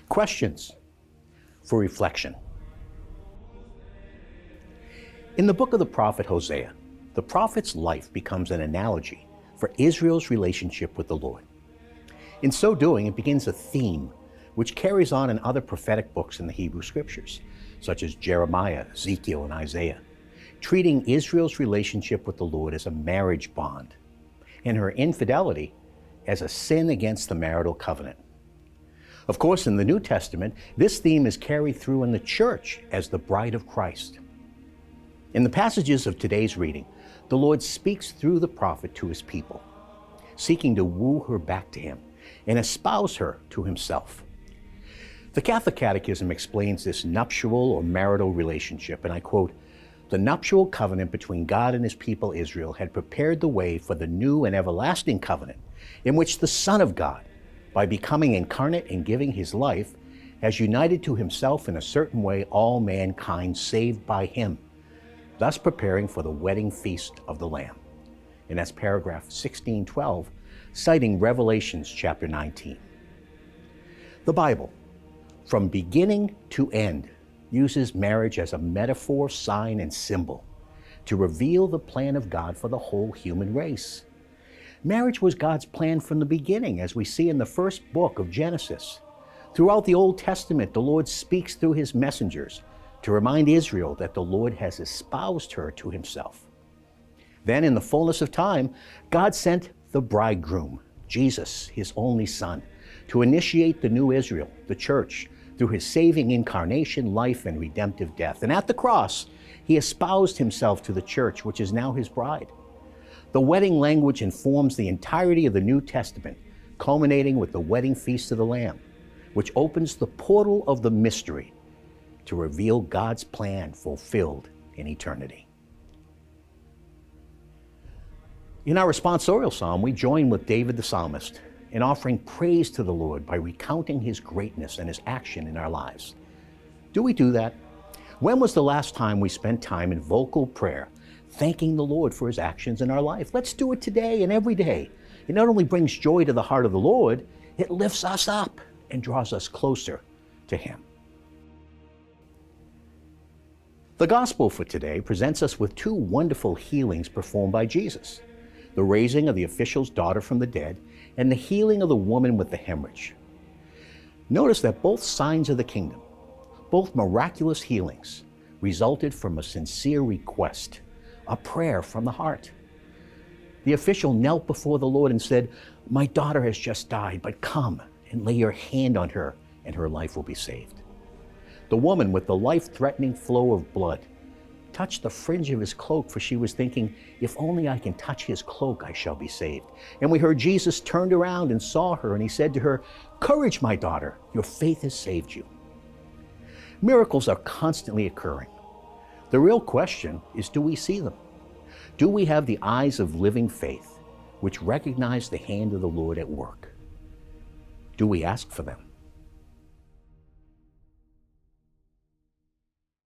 Questions for reflection. In the book of the prophet Hosea, the prophet's life becomes an analogy for Israel's relationship with the Lord. In so doing, it begins a theme which carries on in other prophetic books in the Hebrew Scriptures, such as Jeremiah, Ezekiel, and Isaiah, treating Israel's relationship with the Lord as a marriage bond, and her infidelity as a sin against the marital covenant. Of course, in the New Testament, this theme is carried through in the church as the bride of Christ. In the passages of today's reading, the Lord speaks through the prophet to his people, seeking to woo her back to him and espouse her to himself. The Catholic Catechism explains this nuptial or marital relationship, and I quote, "The nuptial covenant between God and his people Israel had prepared the way for the new and everlasting covenant in which the Son of God, by becoming incarnate and giving his life, has united to himself in a certain way all mankind saved by him, thus preparing for the wedding feast of the Lamb." And that's paragraph 1612, citing Revelations chapter 19. The Bible, from beginning to end, uses marriage as a metaphor, sign, and symbol to reveal the plan of God for the whole human race. Marriage was God's plan from the beginning, as we see in the first book of Genesis. Throughout the Old Testament, the Lord speaks through his messengers to remind Israel that the Lord has espoused her to himself. Then, in the fullness of time, God sent the bridegroom, Jesus, his only Son, to initiate the new Israel, the church, through his saving incarnation, life, and redemptive death. And at the cross, he espoused himself to the church, which is now his bride. The wedding language informs the entirety of the New Testament, culminating with the wedding feast of the Lamb, which opens the portal of the mystery to reveal God's plan fulfilled in eternity. In our responsorial psalm, we join with David the psalmist in offering praise to the Lord by recounting his greatness and his action in our lives. Do we do that? When was the last time we spent time in vocal prayer, thanking the Lord for his actions in our life? Let's do it today and every day. It not only brings joy to the heart of the Lord, it lifts us up and draws us closer to him. The gospel for today presents us with two wonderful healings performed by Jesus: the raising of the official's daughter from the dead and the healing of the woman with the hemorrhage. Notice that both signs of the kingdom, both miraculous healings, resulted from a sincere request, a prayer from the heart. The official knelt before the Lord and said, "My daughter has just died, but come and lay your hand on her, and her life will be saved." The woman with the life-threatening flow of blood touched the fringe of his cloak, for she was thinking, "If only I can touch his cloak, I shall be saved." And we heard Jesus turned around and saw her, and he said to her, "Courage, my daughter, your faith has saved you." Miracles are constantly occurring. The real question is, do we see them? Do we have the eyes of living faith, which recognize the hand of the Lord at work? Do we ask for them?